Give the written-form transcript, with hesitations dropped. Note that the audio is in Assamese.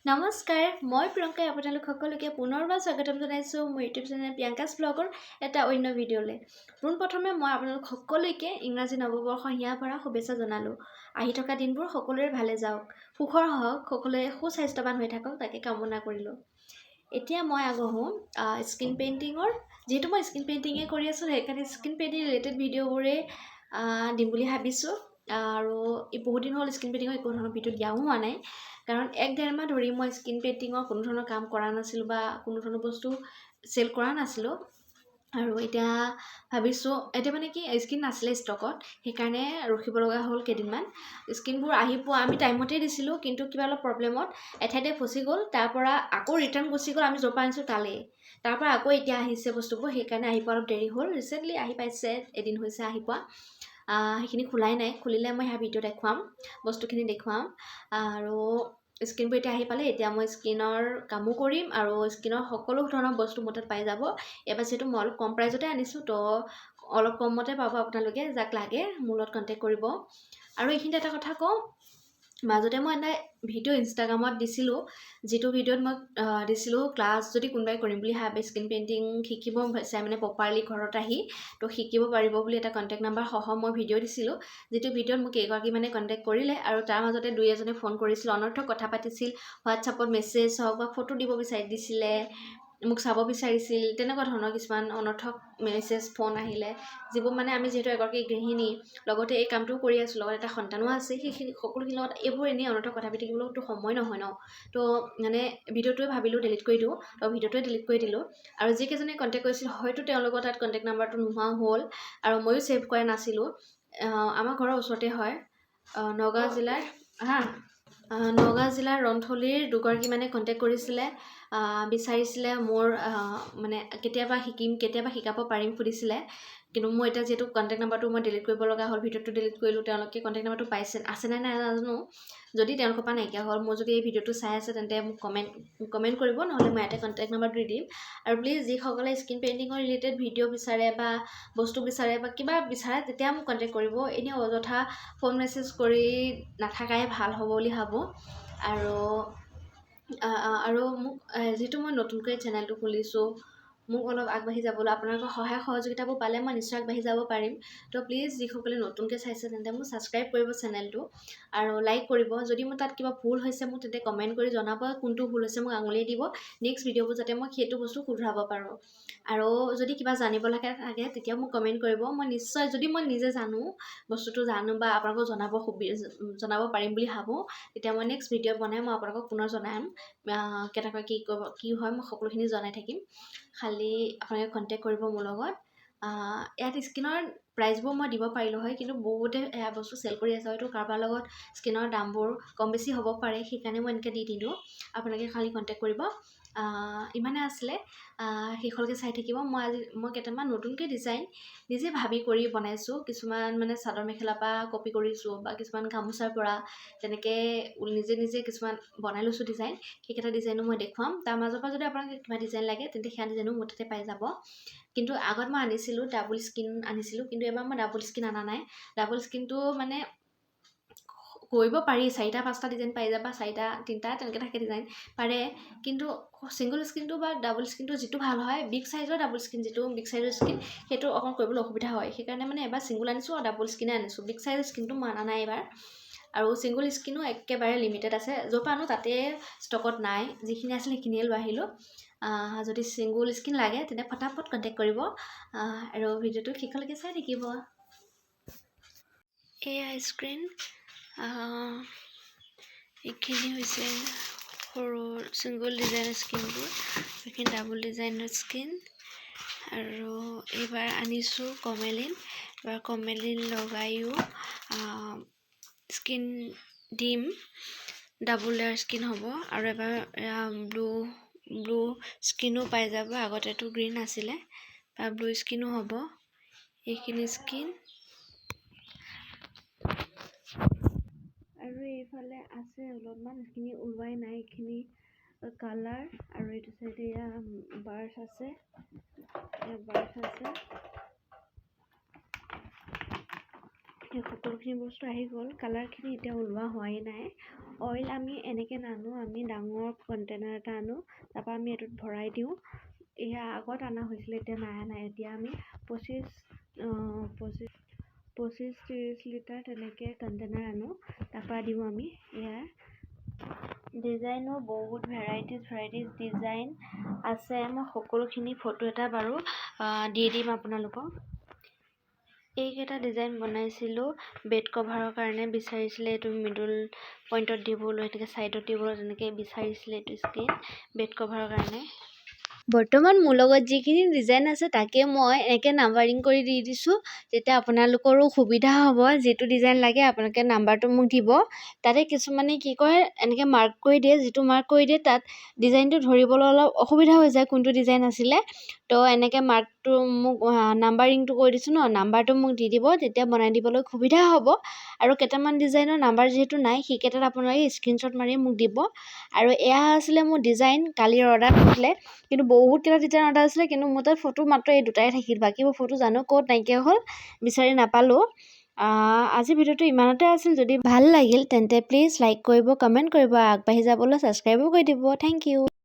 নমস্কাৰ, মই প্ৰিয়ংকাই আপোনালোক সকলোকে পুনৰবাৰ স্বাগতম জনাইছোঁ মোৰ ইউটিউব চেনেল প্ৰিয়ংকাছ ব্লগৰ এটা অন্য ভিডিঅ'লৈ। পোনপ্ৰথমে মই আপোনালোক সকলোকে ইংৰাজী নৱবৰ্ষৰ হিয়াৰ পৰা শুভেচ্ছা জনালোঁ। আহি থকা দিনবোৰ সকলোৰে ভালে যাওক, সুখৰ হওক, সকলোৱে সুস্বাস্থ্যৱান হৈ থাকক তাকে কামনা কৰিলোঁ। এতিয়া মই আগবঢ়ো স্কিন পেইণ্টিঙৰ, যিহেতু মই স্কিন পেইণ্টিঙে কৰি আছোঁ সেইকাৰণে স্কিন পেইণ্টিং ৰিলেটেড ভিডিঅ'বোৰে দিম বুলি ভাবিছোঁ। আৰু বহুত দিন হ'ল স্কিন পেইণ্টিঙৰ একো ধৰণৰ ভিডিঅ' দিয়াও হোৱা নাই, কাৰণ 1-1.5 মাহ ধৰি মই স্কিন পেইণ্টিঙৰ কোনো ধৰণৰ কাম কৰা নাছিলোঁ বা কোনো ধৰণৰ বস্তু চেল কৰা নাছিলোঁ। আৰু এতিয়া ভাবিছোঁ, এতিয়া মানে কি স্কিন নাছিলে ষ্টকত, সেইকাৰণে ৰখিব লগা হ'ল কেইদিনমান। স্কিনবোৰ আহি পোৱা আমি টাইমতেই দিছিলোঁ, কিন্তু কিবা অলপ প্ৰব্লেমত এঠাইতে ফচি গ'ল, তাৰ পৰা আকৌ ৰিটাৰ্ণ গুচি গ'ল। আমি য'ৰ পৰা আনিছোঁ তালেই, তাৰ পৰা আকৌ এতিয়া আহিছে বস্তুবোৰ, সেইকাৰণে আহি পোৱা অলপ দেৰি হ'ল। ৰিচেণ্টলি আহি পাইছে, এদিন হৈছে আহি পোৱা। সেইখিনি খোলাই নাই, খুলিলে মই সেয়া ভিডিঅ' দেখুৱাম, বস্তুখিনি দেখুৱাম। আৰু স্কিনবোৰ এতিয়া আহি পালে, এতিয়া মই স্কিনৰ কামো কৰিম আৰু স্কিনৰ সকলো ধৰণৰ বস্তু মোৰ তাত পাই যাব। এবাৰ যিহেতু মই অলপ কম প্ৰাইজতে আনিছোঁ, তো অলপ কমতে পাব আপোনালোকে। যাক লাগে মোৰ লগত কণ্টেক্ট কৰিব। আৰু এইখিনিতে এটা কথা কওঁ, মাজতে মই এটা ভিডিঅ' ইনষ্টাগ্ৰামত দিছিলোঁ, যিটো ভিডিঅ'ত মই দিছিলোঁ ক্লাছ যদি কোনোবাই কৰিম বুলি ভাবে, স্কিন পেইণ্টিং শিকিব চাই মানে প্ৰপাৰলি ঘৰত আহি, তো শিকিব পাৰিব বুলি এটা কণ্টেক্ট নাম্বাৰ সহ মই ভিডিঅ' দিছিলোঁ। যিটো ভিডিঅ'ত মোক কেইগৰাকী মানে কণ্টেক্ট কৰিলে, আৰু তাৰ মাজতে 2-এজনে ফোন কৰিছিল, অনৰ্থক কথা পাতিছিল, হোৱাটছআপত মেছেজ হওক বা ফটো দিব দিছিলে, মোক চাব বিচাৰিছিল, তেনেকুৱা ধৰণৰ কিছুমান অনৰ্থক মেছেজ ফোন আহিলে, যিবোৰ মানে আমি যিহেতু এগৰাকী গৃহিণী, লগতে এই কামটোও কৰি আছোঁ, লগত এটা সন্তানো আছে, সেইখিনি সকলোখিনিৰ লগত এইবোৰ এনেই অনৰ্থক কথা পাতি থাকিবলৈতো সময় নহয় ন। তো মানে ভিডিঅ'টোৱে ভাবিলোঁ ডিলিট কৰি দিওঁ, তো ভিডিঅ'টোৱে ডিলিট কৰি দিলোঁ। আৰু যিকেইজনে কণ্টেক্ট কৰিছিল, হয়তো তেওঁলোকৰ তাত কণ্টেক্ট নাম্বাৰটো নোহোৱা হ'ল, আৰু ময়ো ছেভ কৰা নাছিলোঁ। আমাৰ ঘৰৰ ওচৰতে হয়, নগাঁও জিলাৰ ৰন্থলীৰ দুগৰাকী মানে কণ্টেক্ট কৰিছিলে, বিচাৰিছিলে মোৰ মানে কেতিয়াবা শিকিম, কেতিয়াবা শিকাব পাৰিম সুধিছিলে। কিন্তু মই এতিয়া যিহেতু কণ্টেক্ট নাম্বাৰটো মই ডিলিট কৰিব লগা হ'ল, ভিডিঅ'টো ডিলিট কৰিলোঁ, তেওঁলোকে কণ্টেক্ট নাম্বাৰটো পাইছে, আছেনে নাই নাজানো। যদি তেওঁলোকৰ পৰা নাইকিয়া হ'ল, মোৰ যদি এই ভিডিঅ'টো চাই আছে, তেন্তে মোক কমেণ্ট কৰিব, নহ'লে মই ইয়াতে কণ্টেক্ট নাম্বাৰটো দি দিম। আৰু প্লিজ যিসকলে স্কিন পেইণ্টিঙৰ ৰিলেটেড ভিডিঅ' বিচাৰে বা বস্তু বিচাৰে বা কিবা বিচাৰে, তেতিয়া মোক কণ্টেক্ট কৰিব। এনেই অযথা ফোন মেছেজ কৰি নাথাকাই ভাল হ'ব বুলি ভাবোঁ। আৰু মোক যিহেতু মই নতুনকৈ চেনেলটো খুলিছোঁ, মোক অলপ আগবাঢ়ি যাবলৈ আপোনালোকৰ সহায় সহযোগিতাবোৰ পালে মই নিশ্চয় আগবাঢ়ি যাব পাৰিম। তো প্লিজ যিসকলে নতুনকৈ চাইছে, তেন্তে মোক ছাবস্ক্ৰাইব কৰিব চেনেলটো, আৰু লাইক কৰিব। যদি মোৰ তাত কিবা ভুল হৈছে, মোক তেন্তে কমেণ্ট কৰি জনাব, কোনটো ভুল হৈছে মোক আঙুলিয়াই দিব, নেক্সট ভিডিঅ'বোৰ যাতে মই সেইটো বস্তু শুধৰাব পাৰোঁ। আৰু যদি কিবা জানিব লাগে থাকে, তেতিয়াও মোক কমেণ্ট কৰিব। মই নিশ্চয়, যদি মই নিজে জানো, বস্তুটো জানো বা আপোনালোকক জনাব পাৰিম বুলি ভাবোঁ, তেতিয়া মই নেক্সট ভিডিঅ' বনাই মই আপোনালোকক পুনৰ জনাম, কেনেকৈ কি হয় মই সকলোখিনি জনাই থাকিম। খালি আপোনালোকে কণ্টেক্ট কৰিব মোৰ লগত। ইয়াত স্কিনৰ প্ৰাইচবোৰ মই দিব পাৰিলোঁ হয়, কিন্তু বহুতে এয়া বস্তু চেল কৰি আছে, হয়তো কাৰোবাৰ লগত স্কিনৰ দামবোৰ কম বেছি হ'ব পাৰে, সেইকাৰণে মই এনেকৈ দি দিলোঁ। আপোনালোকে খালি কণ্টেক্ট কৰিব। ইমানে আছিলে, শেষলৈকে চাই থাকিব। মই কেইটামান নতুনকৈ ডিজাইন নিজে ভাবি কৰি বনাইছোঁ। কিছুমান মানে চাদৰ মেখেলাৰ পৰা কপি কৰিছোঁ, বা কিছুমান গামোচাৰ পৰা তেনেকৈ নিজে কিছুমান বনাই লৈছোঁ ডিজাইন। সেইকেইটা ডিজাইনো মই দেখুৱাম। তাৰ মাজৰ পৰা যদি আপোনালোকে কিবা ডিজাইন লাগে, তেন্তে সেয়া ডিজাইনো মোৰ তাতে পাই যাব। কিন্তু আগত মই আনিছিলোঁ ডাবল স্কিন আনিছিলোঁ, কিন্তু এবাৰ মই ডাবল স্কিন অনা নাই। ডাবল স্কিনটো মানে কৰিব পাৰি, 4-5টা ডিজাইন পাই যাবা, 4-3টা তেনেকৈ থাকে ডিজাইন পাৰে। কিন্তু ছিংগল স্কিনটো বা ডাবল স্কিনটো যিটো ভাল হয়, বিগ চাইজৰ ডাবল স্কিন, যিটো বিগ চাইজৰ স্কিন, সেইটো অকণ কৰিবলৈ অসুবিধা হয়। সেইকাৰণে মানে এবাৰ ছিংগল আনিছোঁ আৰু ডাবল স্কিনে আনিছোঁ। বিগ চাইজৰ স্কিনটো মই অনা নাই এইবাৰ। আৰু ছিংগল স্কিনো একেবাৰে লিমিটেড আছে, য'ৰ পৰা আনো তাতে ষ্টকত নাই, যিখিনি আছিলে সেইখিনিয়ে লৈ আহিলোঁ। যদি ছিংগল স্কিন লাগে, তেন্তে ফটাফট কণ্টেক্ট কৰিব, আৰু ভিডিঅ'টো শেষলৈকে চাই থাকিব। এয়া স্ক্ৰীন, এইখিনি হৈছে সৰু ছিংগল ডিজাইনৰ স্কিনবোৰ, এইখিনি ডাবল ডিজাইনৰ স্কিন। আৰু এইবাৰ আনিছোঁ কমেলিন। এইবাৰ কমেলিন লগাইও স্কিন দিম, ডাবল লেয়াৰ স্কিন হ'ব। আৰু এবাৰ ব্লু স্কিনো পাই যাব, আগতেতো গ্ৰীণ আছিলে, বা ব্লু স্কিনো হ'ব। এইখিনি স্কিন, আৰু এইফালে আছে অলপমান, এইখিনি ওলোৱাই নাই, এইখিনি কালাৰ। আৰু এইটো চাইডে এয়া বাৰ্চ আছে, এই সকলোখিনি বস্তু আহি গ'ল। কালাৰখিনি এতিয়া ওলোৱা হোৱাই নাই। অইল আমি এনেকৈ নানো, আমি ডাঙৰ কণ্টেইনাৰ এটা আনো, তাৰপৰা আমি এইটোত ভৰাই দিওঁ। এয়া আগত অনা হৈছিলে, এতিয়া নাই। এতিয়া আমি 25-30 লিটাৰ তেনেকৈ কণ্টেইনাৰ আনো, তাৰপৰা দিওঁ আমি। এয়া ডিজাইনো বহুত ভেৰাইটিজ ডিজাইন আছে। মই সকলোখিনি ফটো এটা বাৰু দি দিম আপোনালোকক। এইকেইটা ডিজাইন বনাইছিলোঁ বেড কভাৰৰ কাৰণে, বিচাৰিছিলে এইটো মিডল পইণ্টত দিবলৈ, এনেকৈ ছাইডত দিবলৈ, তেনেকৈ বিচাৰিছিলে এইটো স্ক্ৰীন বেড কভাৰৰ কাৰণে। বৰ্তমান মোৰ লগত যিখিনি ডিজাইন আছে তাকে মই এনেকৈ নাম্বাৰিং কৰি দি দিছোঁ, তেতিয়া আপোনালোকৰো সুবিধা হ'ব। যিটো ডিজাইন লাগে আপোনালোকে নাম্বাৰটো মোক দিব। তাতে কিছুমানে কি কৰে, এনেকৈ মাৰ্ক কৰি দিয়ে, যিটো মাৰ্ক কৰি দিয়ে তাত ডিজাইনটো ধৰিবলৈ অলপ অসুবিধা হৈ যায় কোনটো ডিজাইন আছিলে। তো এনেকৈ মাৰ্কটো মোক নাম্বাৰিংটো কৰি দিছোঁ ন, নাম্বাৰটো মোক দি দিব, তেতিয়া বনাই দিবলৈ সুবিধা হ'ব। আৰু কেইটামান ডিজাইনৰ নাম্বাৰ যিহেতু নাই, সেইকেইটাত আপোনালোকে স্ক্ৰীনশ্বট মাৰি মোক দিব। আৰু এয়া আছিলে মোৰ ডিজাইন, কালিৰ অৰ্ডাৰ আছিলে, কিন্তু বহুতকেইটা ডিজাইন অৰ্ডাৰ আছিলে, কিন্তু মোৰ তাত ফটো মাত্ৰ এই দুটাই থাকিল। বাকীবোৰ ফটো জানো ক'ত নাইকিয়া হ'ল, বিচাৰি নাপালোঁ। আজি ভিডিঅ'টো ইমানতে আছিল। যদি ভাল লাগিল তেন্তে প্লিজ লাইক কৰিব, কমেণ্ট কৰিব, আগবাঢ়ি যাবলৈ ছাবস্ক্ৰাইবো কৰি দিব। Thank U.